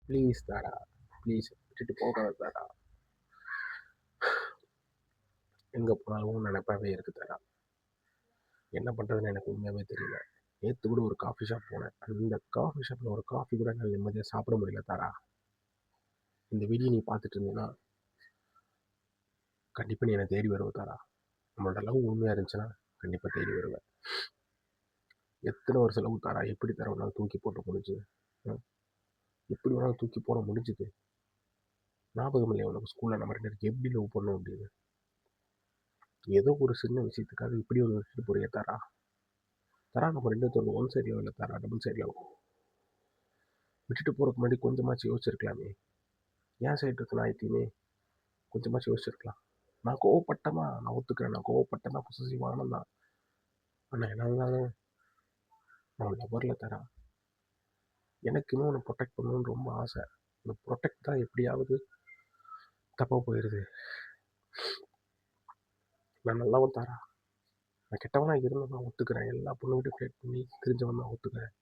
Please Tara, please விட்டுட்டு போகாத தாரா. எங்கே போனாலும் நினைப்பாவே இருக்கு தாரா. என்ன பண்ணுறதுன்னு எனக்கு உண்மையாகவே தெரியல. நேற்று கூட ஒரு காஃபி ஷாப் போனேன். அந்த காஃபி ஷாப்பில் ஒரு காஃபி கூட என்னால் நிம்மதியாக சாப்பிட முடியல தாரா. இந்த வீடியோ நீ பார்த்துட்டு இருந்தீங்கன்னா கண்டிப்பாக நீ என்னை தேடி வருவ தாரா. நம்மளோட லவ் உண்மையாக இருந்துச்சுன்னா கண்டிப்பாக தேடி வருவேன். எத்தனை ஒரு செலவு தாரா, எப்படி தர வேணாலும் தூக்கி போட்டு முடிஞ்சுது. எப்படி வேணாலும் தூக்கி போட முடிஞ்சுது. ஞாபகம் இல்லையா உனக்கு ஸ்கூலில் நம்ம 2 பேருக்கு எப்படி லவ் பண்ணோம் அப்படின்னு? ஏதோ ஒரு சின்ன விஷயத்துக்காக இப்படி ஒரு விட்டுட்டு போறியா தாரா? தாரா, நம்ம 2 பேரும் ஒன் சைட் லவ் இல்லை தாரா, டபுள் சைட் லவ். விட்டுட்டு போகிறதுக்கு முன்னாடி கொஞ்சமாச்சு யோசிச்சிருக்கலாமே. ஏன் சைடு இருக்கு நாய்க்குமே கொஞ்சமாச்சு யோசிச்சிருக்கலாம். நான் கோவப்பட்டேன்னா நான் ஒத்துக்கிறேன், நான் கோவப்பட்டேன்னா பொசசிவான தான். ஆனால் என்ன இருந்தாலும் நான் லவ்வரில் தரா. எனக்கு இன்னும் உன்னை ப்ரொடெக்ட் பண்ணணும்னு ரொம்ப ஆசை. இந்த ப்ரொடெக்ட் தான் எப்படியாவது தப்பாக போயிடுது. நான் நல்லவன் தாரா. நான் கெட்டவனாக இருந்தேன் நான் ஒத்துக்கிறேன். எல்லா பொண்ணுகிட்டையும் ஃப்ளேட் பண்ணி தெரிஞ்சவன் தான் ஒத்துக்கிறேன்.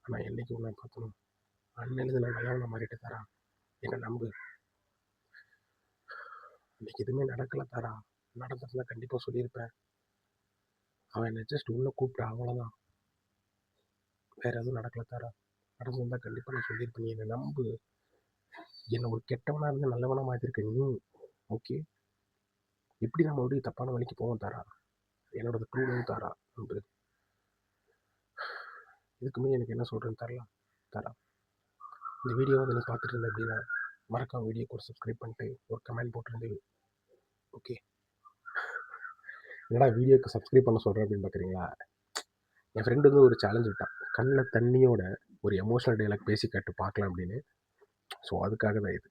ஆனால் என்னைக்கு உன்னை பார்த்தணும் அன்னையிலேருந்து நான் நல்லவனை மாறிட்டு தரா. என்னை நம்பு. இன்னைக்கு எதுவுமே நடக்கலை தாரா. நடந்ததுன்னா கண்டிப்பாக சொல்லியிருப்பேன். அவன் என்னை ஜஸ்ட் உள்ளே கூப்பிட்டா அவ்வளோதான். வேறு எதுவும் நடக்கலை தாரா. நடந்திருந்தால் கண்டிப்பாக நான் சொல்லியிருப்பேன். நீ என்னை நம்பு. என்னை ஒரு கெட்டவனாக இருந்து நல்லவனாக மாற்றிருக்க நீ. ஓகே, எப்படி நம்ம மறுபடியும் தப்பான வழிக்கு போவோம் தாரா? என்னோடது ட்ரூ லவ் தாரா. நம்பு. இதுக்குமே எனக்கு என்ன சொல்கிறேன்னு தரலாம் தாரா. இந்த வீடியோவை நீ பார்த்துட்டு இருந்த அப்படின்னா மறக்காம வீடியோக்கு ஒரு சப்ஸ்கிரைப் பண்ணிட்டு ஒரு கமெண்ட் போட்டுருந்து. ஓகே, என்னடா வீடியோக்கு சப்ஸ்கிரைப் பண்ண சொல்கிறேன் அப்படின்னு பார்க்குறீங்களா? என் ஃப்ரெண்டு வந்து ஒரு சேலஞ்ச் விட்டான். கண்ணில் தண்ணியோட ஒரு எமோஷனல் டைலாக் பேசி கேட்டு பார்க்கலாம் அப்படின்னு. ஸோ அதுக்காக தான் இது.